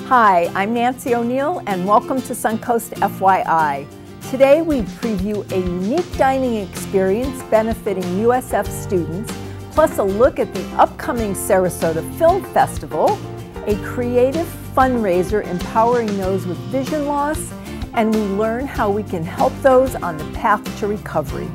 Hi, I'm Nancy O'Neill and welcome to Suncoast FYI. Today we preview a unique dining experience benefiting USF students, plus a look at the upcoming Sarasota Film Festival, a creative fundraiser empowering those with vision loss, and we learn how we can help those on the path to recovery.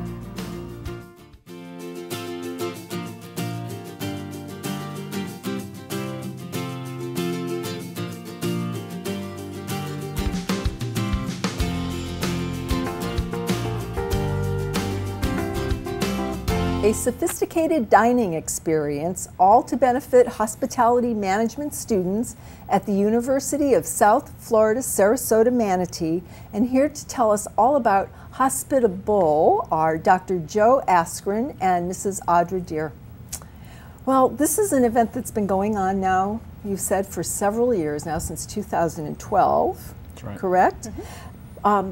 A sophisticated dining experience, all to benefit hospitality management students at the University of South Florida Sarasota Manatee. And here to tell us all about Hospitable are Dr. Joe Askren and Mrs. Audra Deer. Well, this is an event that's been going on now, you said, for several years now, since 2012. That's right. Correct? Mm-hmm.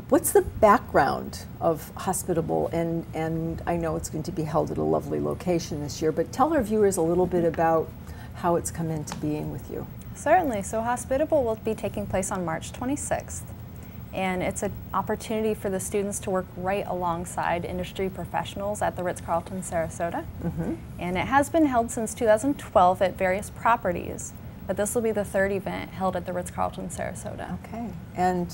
What's the background of Hospitable? And I know it's going to be held at a lovely location this year, but tell our viewers a little bit about how it's come into being with you. Certainly. So Hospitable will be taking place on March 26th. And it's an opportunity for the students to work right alongside industry professionals at the Ritz-Carlton Sarasota. Mm-hmm. And it has been held since 2012 at various properties. But this will be the third event held at the Ritz-Carlton Sarasota. Okay. And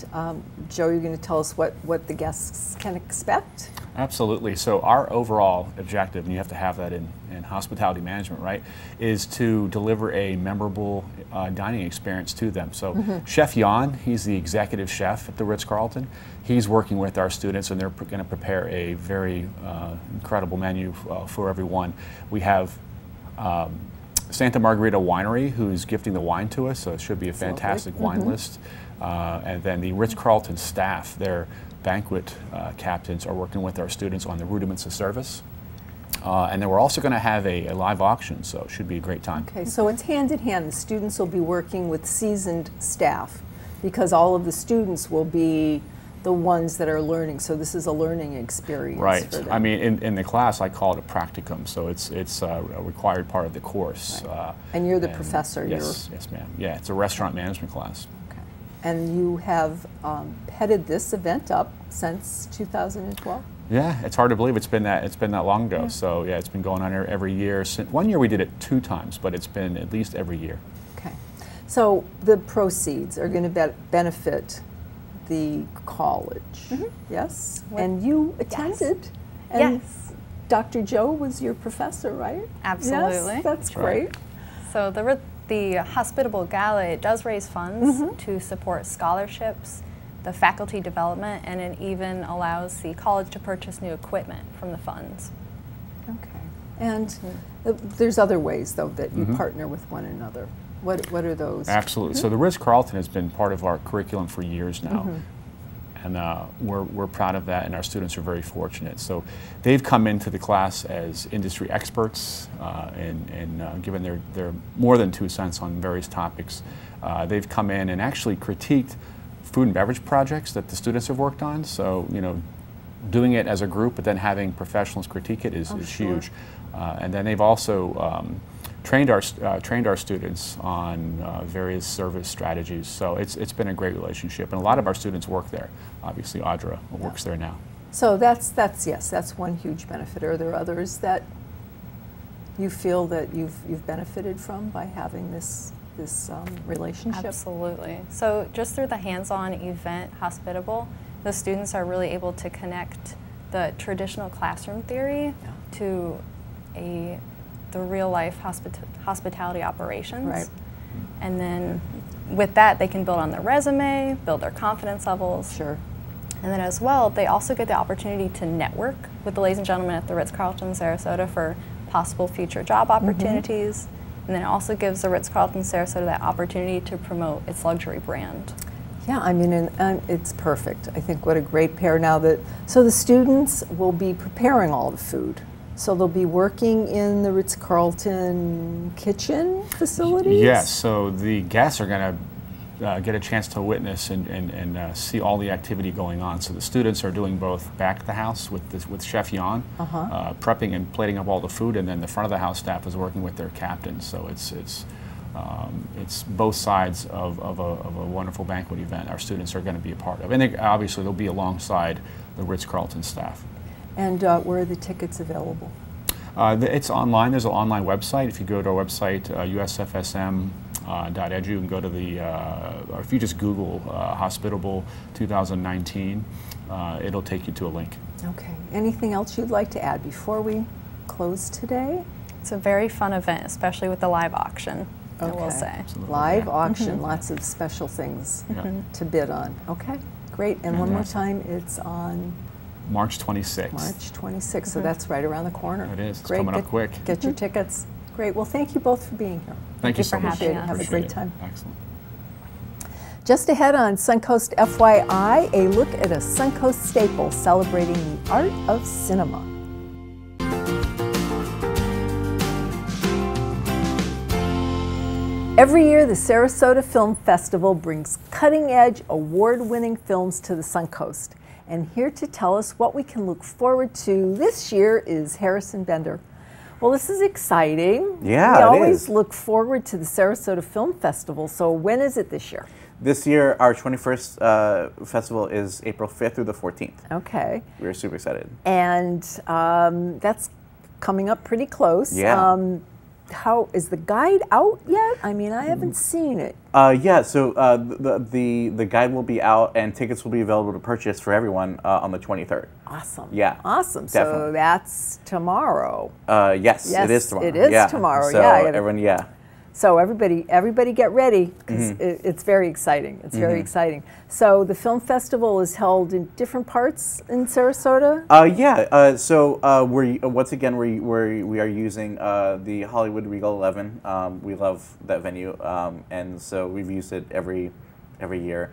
Joe, you're going to tell us what the guests can expect? Absolutely. So our overall objective, and you have to have that in hospitality management, right, is to deliver a memorable dining experience to them. So Chef Jan, he's the executive chef at the Ritz-Carlton. He's working with our students, and they're going to prepare a very incredible menu for everyone. We have Santa Margarita Winery, who's gifting the wine to us, so it should be a fantastic wine list. And then the Ritz-Carlton staff, their banquet captains, are working with our students on the rudiments of service. And then we're also going to have a live auction, so it should be a great time. Okay, so it's hand in hand. The students will be working with seasoned staff because all of the students will be the ones that are learning, so this is a learning experience. Right. For them. I mean, in the class, I call it a practicum, so it's a required part of the course. Right. And you're the professor. Yes, yes, ma'am. Yeah, it's a restaurant management class. Okay. And you have headed this event up since 2012. Yeah, it's hard to believe it's been that long ago. Yeah. So yeah, it's been going on every year. One year we did it 2 times, but it's been at least every year. Okay. So the proceeds are going to benefit the college, yes? And you attended, yes. And yes. Dr. Joe was your professor, right? Absolutely. Yes, that's great. So the Hospitable Gala, it does raise funds to support scholarships, the faculty development, and it even allows the college to purchase new equipment from the funds. Okay. And there's other ways, though, that you partner with one another. What are those? Absolutely. So the Ritz-Carlton has been part of our curriculum for years now, and we're proud of that, and our students are very fortunate. So they've come into the class as industry experts and given their more than 2 cents on various topics. They've come in and actually critiqued food and beverage projects that the students have worked on. So, you know, doing it as a group, but then having professionals critique it is huge. And then they've also trained our students on various service strategies. So it's been a great relationship, and a lot of our students work there. Obviously, Audra works there now. So that's one huge benefit. Are there others that you feel that you've benefited from by having this relationship? Absolutely. So just through the hands-on event, Hospitable, the students are really able to connect the traditional classroom theory to the real-life hospitality operations. Right. And then with that, they can build on their resume, build their confidence levels. Sure. And then as well, they also get the opportunity to network with the ladies and gentlemen at the Ritz-Carlton Sarasota for possible future job opportunities. And then it also gives the Ritz-Carlton Sarasota that opportunity to promote its luxury brand. Yeah, I mean, and it's perfect. I think what a great pair now so the students will be preparing all the food. So they'll be working in the Ritz-Carlton kitchen facilities? Yes, so the guests are going to get a chance to witness and see all the activity going on. So the students are doing both back of the house with Chef Jan, prepping and plating up all the food, and then the front of the house staff is working with their captains. So it's It's both sides of a wonderful banquet event our students are going to be a part of. And obviously they'll be alongside the Ritz-Carlton staff. And where are the tickets available? It's online. There's an online website. If you go to our website, usfsm.edu, you can go to the, or if you just Google Hospitable 2019, it'll take you to a link. Okay. Anything else you'd like to add before we close today? It's a very fun event, especially with the live auction, I will say. Absolutely. Live auction, lots of special things to bid on. Okay, great. And one more time, it's on March 26th. March 26th, so that's right around the corner. It is. It's Great. coming up quick. Get your tickets. Great. Well, thank you both for being here. Thank you so for much. having us. Have a Appreciate great it. time. Excellent. Just ahead on Suncoast FYI, a look at a Suncoast staple celebrating the art of cinema. Every year, the Sarasota Film Festival brings cutting-edge, award-winning films to the Suncoast. And here to tell us what we can look forward to this year is Harrison Bender. Well, this is exciting. Yeah, we it always is. look forward to the Sarasota Film Festival. So when is it this year? This year, our 21st festival is April 5th through the 14th. Okay. We're super excited. And that's coming up pretty close. Yeah. How is the guide out yet? I mean, I haven't seen it. Yeah, so the guide will be out and tickets will be available to purchase for everyone on the 23rd. Awesome. Yeah, Awesome. So definitely. that's tomorrow. Yes, Yes, it is tomorrow. it is yeah. tomorrow. So Yeah, I gotta- everyone, yeah. So everybody get ready because it's very exciting. It's very exciting. So the film festival is held in different parts in Sarasota? We're once again we are using the Hollywood Regal 11. We love that venue, and so we've used it every year.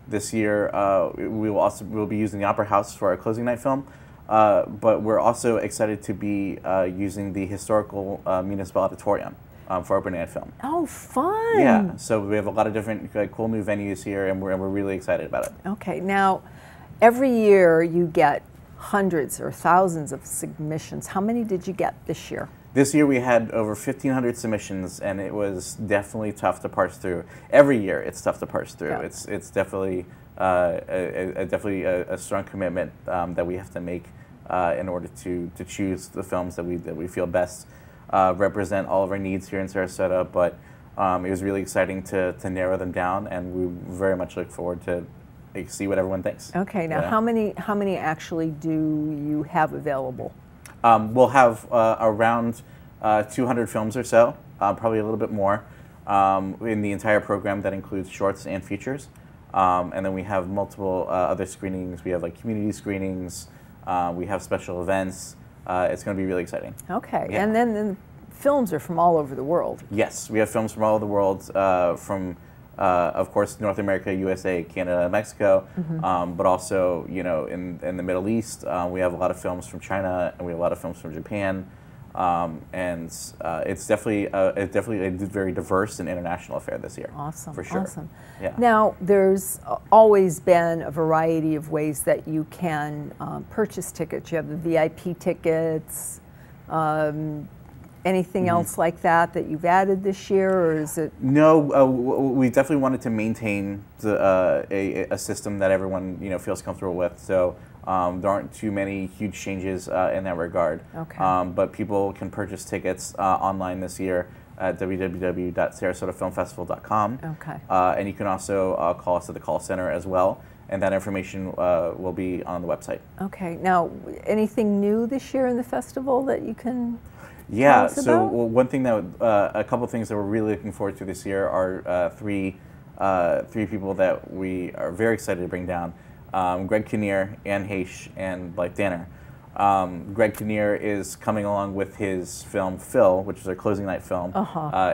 This year we'll be using the Opera House for our closing night film. But we're also excited to be using the historical municipal auditorium. For opening night film. Oh, fun! Yeah, so we have a lot of different cool new venues here, and we're really excited about it. Okay, now every year you get hundreds or thousands of submissions. How many did you get this year? This year we had over 1,500 submissions, and it was definitely tough to parse through. Every year it's tough to parse through. Yeah. It's definitely a strong commitment that we have to make in order to choose the films that we feel best represent all of our needs here in Sarasota, but it was really exciting to narrow them down, and we very much look forward to see what everyone thinks. Okay, now how many actually do you have available? We'll have around 200 films or so, probably a little bit more, in the entire program that includes shorts and features. And then we have multiple other screenings. We have like community screenings, we have special events. It's going to be really exciting. Okay, Yeah. and then films are from all over the world. Yes, we have films from all over the world, from, of course, North America, USA, Canada, Mexico, but also, in the Middle East, we have a lot of films from China, and we have a lot of films from Japan, and it's definitely a very diverse and international affair this year. Awesome, for sure. awesome. Yeah. Now, there's always been a variety of ways that you can purchase tickets. You have the VIP tickets, anything else like that you've added this year, or is it? No, we definitely wanted to maintain a system that everyone feels comfortable with. So there aren't too many huge changes in that regard. Okay. But people can purchase tickets online this year at www.sarasotafilmfestival.com. Okay. And you can also call us at the call center as well, and that information will be on the website. Okay. Now, anything new this year in the festival that you can? Yeah, tell us so about? one thing that, a couple of things that we're really looking forward to this year are three people that we are very excited to bring down. Greg Kinnear, Ann Heche, and Blythe Danner. Greg Kinnear is coming along with his film Phil, which is our closing night film.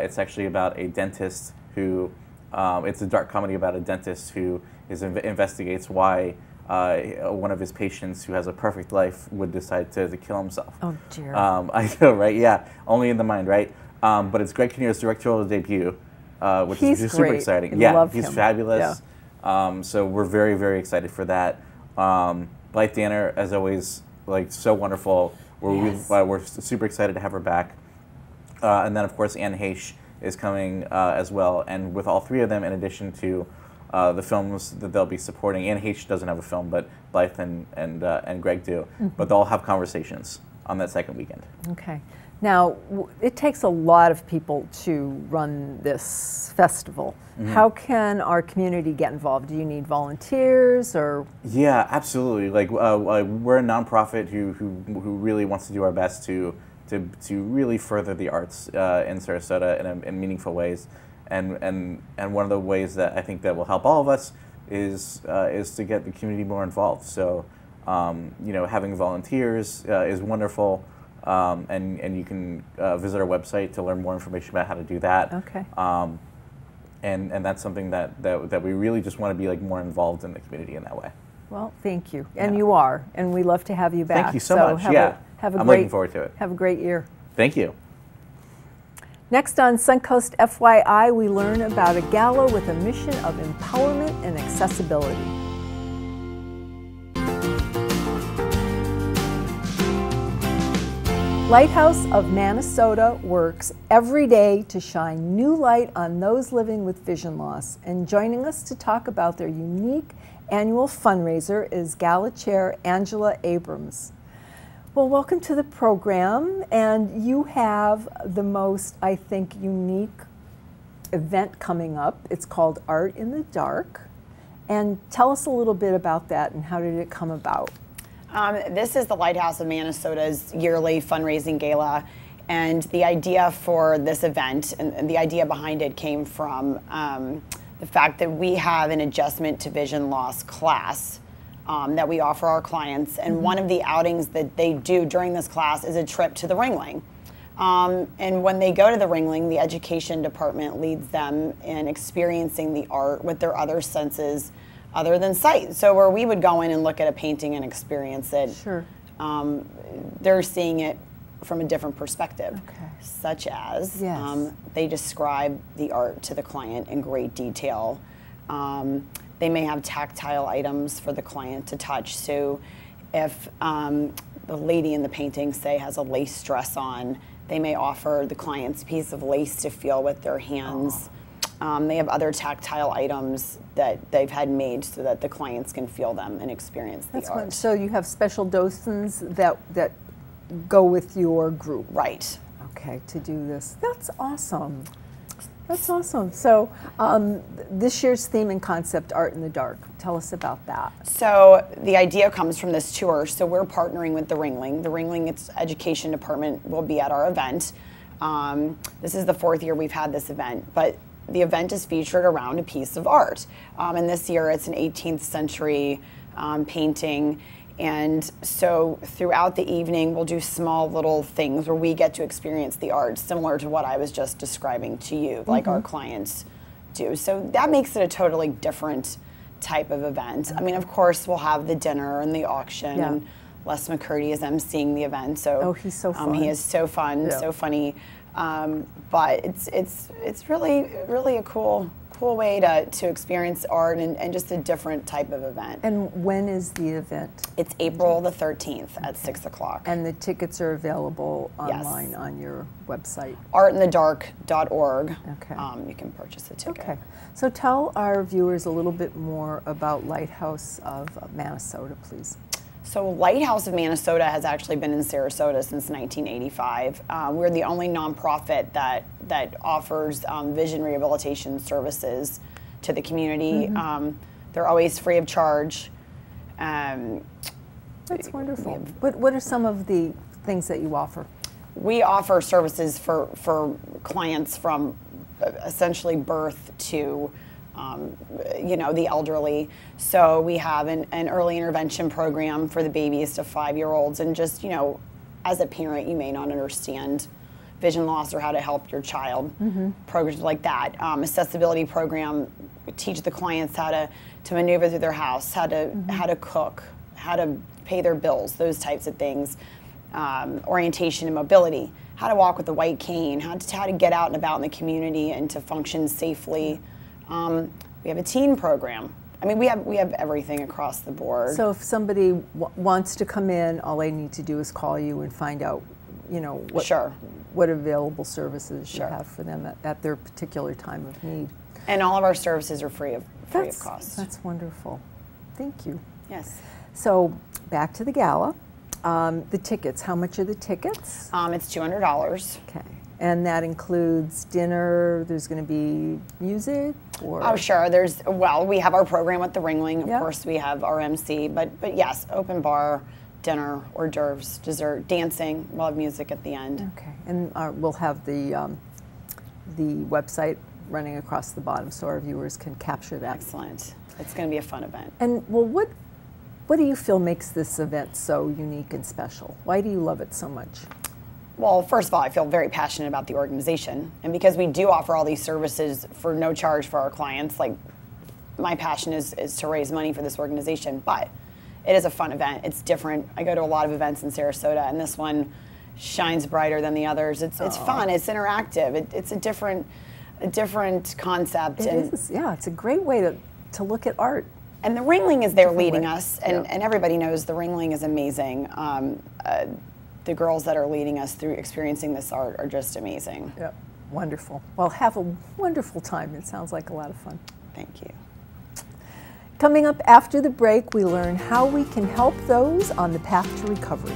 It's actually about a dentist who, it's a dark comedy about a dentist who investigates why one of his patients who has a perfect life would decide to kill himself. Oh dear. I know, right? Yeah, only in the mind, right? But it's Greg Kinnear's directorial debut, which He's is super great. exciting. I Yeah, love he's him. fabulous. So we're very, very excited for that. Blythe Danner, as always, like so wonderful. We're super excited to have her back. And then, of course, Ann Heche is coming as well. And with all three of them, in addition to the films that they'll be supporting, and H doesn't have a film, but Blythe and Greg do, but they'll have conversations on that second weekend. Okay. Now, it takes a lot of people to run this festival. How can our community get involved? Do you need volunteers or? Yeah, absolutely. Like we're a nonprofit who really wants to do our best to really further the arts in Sarasota in meaningful ways. And one of the ways that I think that will help all of us is to get the community more involved. So, having volunteers is wonderful. And you can visit our website to learn more information about how to do that. Okay. And that's something that we really just want to be like more involved in the community in that way. Well, thank you. And you are. And we love to have you back. Thank you so much. I'm looking forward to it. Have a great year. Thank you. Next on Suncoast FYI, we learn about a gala with a mission of empowerment and accessibility. Lighthouse of Manatee works every day to shine new light on those living with vision loss. And joining us to talk about their unique annual fundraiser is Gala Chair Angela Abrams. Well, welcome to the program. And you have the most, I think, unique event coming up. It's called Art in the Dark. And tell us a little bit about that and how did it come about? This is the Lighthouse of Minnesota's yearly fundraising gala, and the idea for this event and the idea behind it came from the fact that we have an adjustment to vision loss class that we offer our clients, and one of the outings that they do during this class is a trip to the Ringling. And when they go to the Ringling, the education department leads them in experiencing the art with their other senses other than sight. So where we would go in and look at a painting and experience it, Sure. They're seeing it from a different perspective, Okay. such as Yes. they describe the art to the client in great detail. They may have tactile items for the client to touch. So if the lady in the painting, say, has a lace dress on, they may offer the client's piece of lace to feel with their hands. They have other tactile items that they've had made so that the clients can feel them and experience the art. So you have special docents that go with your group. Right. Okay, to do this. That's awesome. That's awesome. So this year's theme and concept, Art in the Dark. Tell us about that. So the idea comes from this tour. So we're partnering with the Ringling. The Ringling, its education department, will be at our event. This is the 4th year we've had this event, but the event is featured around a piece of art. And this year it's an 18th century painting. And so throughout the evening, we'll do small little things where we get to experience the art, similar to what I was just describing to you, like our clients do. So that makes it a totally different type of event. I mean, of course, we'll have the dinner and the auction. Yeah. And Les McCurdy is emceeing the event. So he's so fun. He is so fun, so funny. But it's really a cool way to experience art and just a different type of event. And when is the event? It's April the 13th at 6 o'clock. And the tickets are available online Yes. on your website. artinthedark.org. Okay. You can purchase a ticket. Okay. So tell our viewers a little bit more about Lighthouse of Manatee, please. So Lighthouse of Manatee has actually been in Sarasota since 1985. We're the only nonprofit that offers vision rehabilitation services to the community. They're always free of charge. That's wonderful. What are some of the things that you offer? We offer services for clients from essentially birth to the elderly. So we have an early intervention program for the babies to 5-year-olds, and just, as a parent, you may not understand vision loss or how to help your child. Programs like that. Accessibility program, we teach the clients how to maneuver through their house, how to cook, how to pay their bills, those types of things. Orientation and mobility, how to walk with a white cane, how to get out and about in the community and to function safely. We have a teen program. I mean, we have everything across the board. So if somebody wants to come in, all they need to do is call you and find out you know, what available services you have for them at their particular time of need. And all of our services are free of cost. That's wonderful. Thank you. Yes. So back to the gala. The tickets, how much are the tickets? It's $200. Okay. And that includes dinner, there's going to be music? Or? Oh, sure. We have our program with the Ringling. Of course, we have our MC. But yes, open bar, dinner, hors d'oeuvres, dessert, dancing. We'll have music at the end. Okay. And we'll have the website running across the bottom so our viewers can capture that. Excellent. It's going to be a fun event. And, well, what do you feel makes this event so unique and special? Why do you love it so much? Well, first of all, I feel very passionate about the organization. And because we do offer all these services for no charge for our clients, like, my passion is to raise money for this organization. But it is a fun event. It's different. I go to a lot of events in Sarasota, and this one shines brighter than the others. It's fun. It's interactive. It's a different concept. It is. Yeah, it's a great way to look at art. And the Ringling is there leading us, and everybody knows the Ringling is amazing. The girls that are leading us through experiencing this art are just amazing. Yep, wonderful. Well, have a wonderful time. It sounds like a lot of fun. Thank you. Coming up after the break, we learn how we can help those on the path to recovery.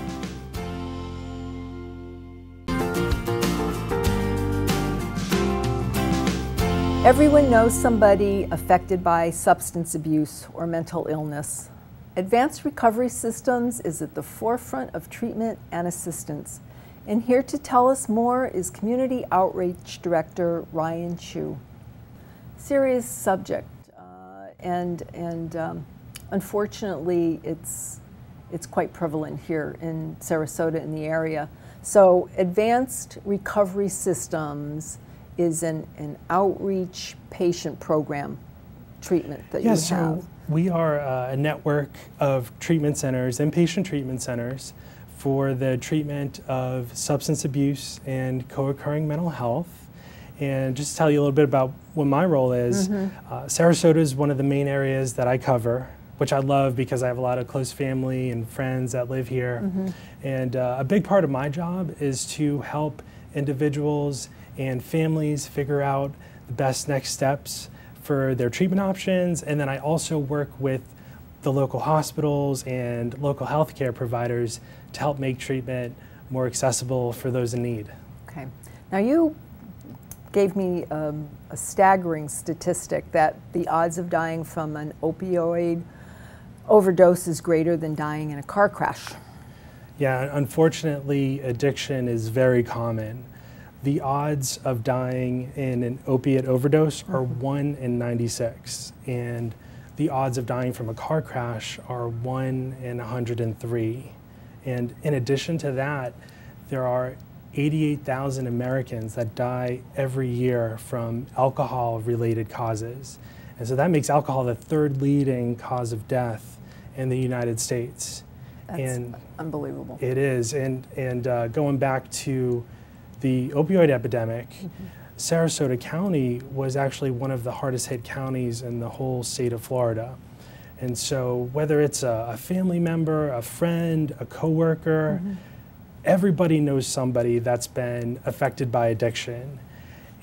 Everyone knows somebody affected by substance abuse or mental illness. Advanced Recovery Systems is at the forefront of treatment and assistance. And here to tell us more is Community Outreach Director Ryan Chu. Serious subject, and unfortunately it's quite prevalent here in Sarasota in the area. So Advanced Recovery Systems is an outreach patient program treatment that you have. So we are a network of treatment centers, inpatient treatment centers, for the treatment of substance abuse and co-occurring mental health. And just to tell you a little bit about what my role is, Sarasota is one of the main areas that I cover, which I love because I have a lot of close family and friends that live here. And a big part of my job is to help individuals and families figure out the best next steps for their treatment options. And then I also work with the local hospitals and local healthcare providers to help make treatment more accessible for those in need. Okay. Now you gave me a staggering statistic that the odds of dying from an opioid overdose is greater than dying in a car crash. Yeah, unfortunately, addiction is very common. The odds of dying in an opiate overdose are 1 in 96, and the odds of dying from a car crash are 1 in 103. And in addition to that, there are 88,000 Americans that die every year from alcohol-related causes. And so that makes alcohol the third leading cause of death in the United States. That's unbelievable. It is, and going back to the opioid epidemic, Sarasota County was actually one of the hardest hit counties in the whole state of Florida. And so whether it's a family member, a friend, a coworker, everybody knows somebody that's been affected by addiction.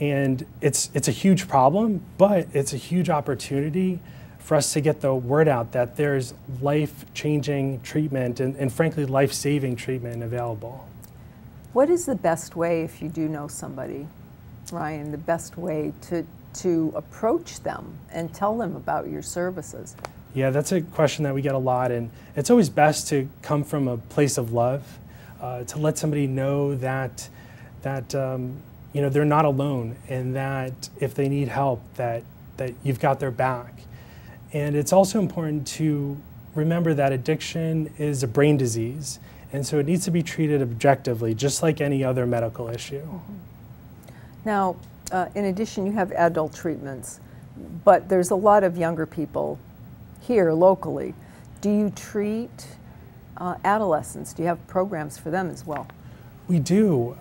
And it's a huge problem, but it's a huge opportunity for us to get the word out that there's life-changing treatment and frankly, life-saving treatment available. What is the best way, if you do know somebody, Ryan, the best way to approach them and tell them about your services? Yeah, that's a question that we get a lot, and it's always best to come from a place of love, to let somebody know that you know, they're not alone, and that if they need help, that you've got their back. And it's also important to remember that addiction is a brain disease, and so it needs to be treated objectively, just like any other medical issue. Now, in addition, you have adult treatments, but there's a lot of younger people here locally. Do you treat adolescents? Do you have programs for them as well? We do.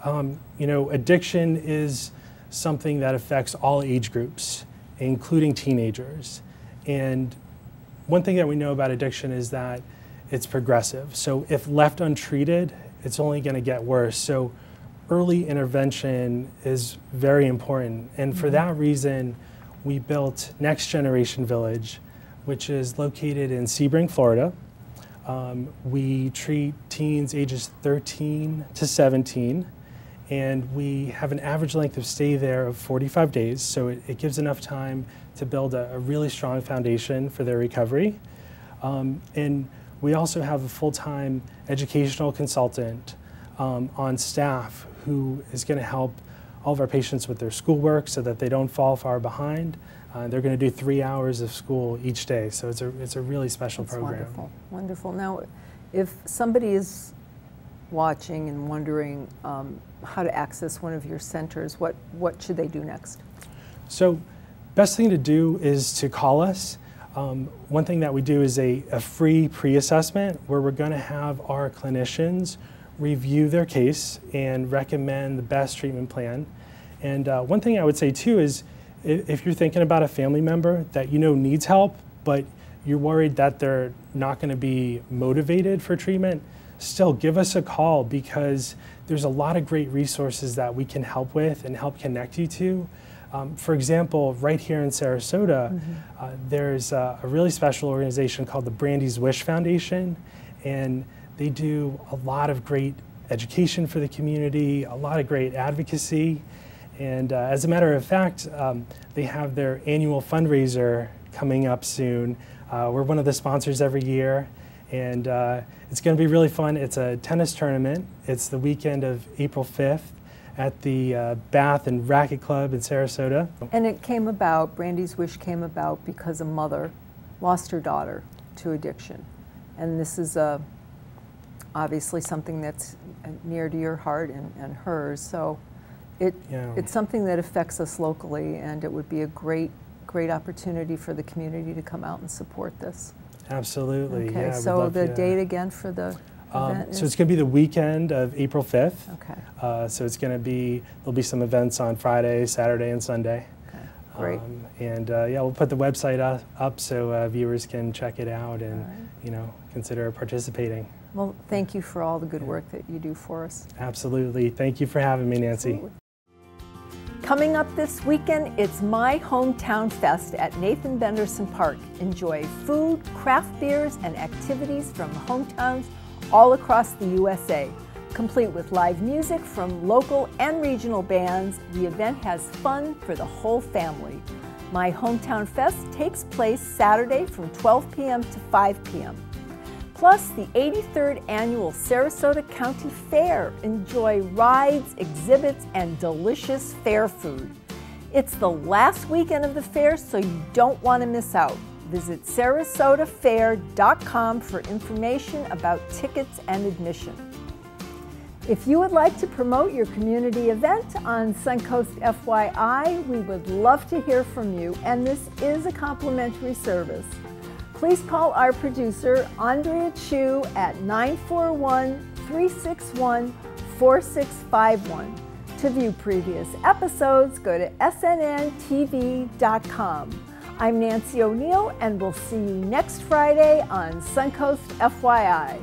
You know, addiction is something that affects all age groups, including teenagers. And one thing that we know about addiction is that it's progressive. So if left untreated, it's only going to get worse. So early intervention is very important. And for that reason, we built Next Generation Village, which is located in Sebring, Florida. We treat teens ages 13 to 17, and we have an average length of stay there of 45 days, so it gives enough time to build a really strong foundation for their recovery. And we also have a full-time educational consultant on staff who is going to help all of our patients with their schoolwork so that they don't fall far behind. They're going to do 3 hours of school each day, so it's a really special program. Wonderful, wonderful. Now, if somebody is watching and wondering how to access one of your centers, what should they do next? So, best thing to do is to call us. One thing that we do is a free pre-assessment where we're going to have our clinicians review their case and recommend the best treatment plan. And one thing I would say too is if you're thinking about a family member that you know needs help, but you're worried that they're not going to be motivated for treatment, still give us a call, because there's a lot of great resources that we can help with and help connect you to. For example, right here in Sarasota, there's a really special organization called the Brandy's Wish Foundation, and they do a lot of great education for the community, a lot of great advocacy, and as a matter of fact, they have their annual fundraiser coming up soon. We're one of the sponsors every year, and it's going to be really fun. It's a tennis tournament. It's the weekend of April 5th at the Bath and Racquet Club in Sarasota. And it came about, Brandy's Wish came about because a mother lost her daughter to addiction. And this is obviously something that's near to your heart and hers. So it's something that affects us locally, and it would be a great opportunity for the community to come out and support this. Absolutely. Okay, yeah, so the date again for the event so it's going to be the weekend of April 5th. Okay. So it's going to be, there'll be some events on Friday, Saturday, and Sunday. Okay, great. And yeah, we'll put the website up so viewers can check it out and consider participating. Well, thank you for all the good work that you do for us. Absolutely. Thank you for having me, Nancy. Absolutely. Coming up this weekend, it's My Hometown Fest at Nathan Benderson Park. Enjoy food, craft beers, and activities from hometowns all across the USA. Complete with live music from local and regional bands, the event has fun for the whole family. My Hometown Fest takes place Saturday from 12 p.m. to 5 p.m. Plus the 83rd Annual Sarasota County Fair. Enjoy rides, exhibits, and delicious fair food. It's the last weekend of the fair, so you don't want to miss out. Visit sarasotafair.com for information about tickets and admission. If you would like to promote your community event on Suncoast FYI, we would love to hear from you, and this is a complimentary service. Please call our producer, Andrea Chu, at 941-361-4651. To view previous episodes, go to snntv.com. I'm Nancy O'Neill, and we'll see you next Friday on Suncoast FYI.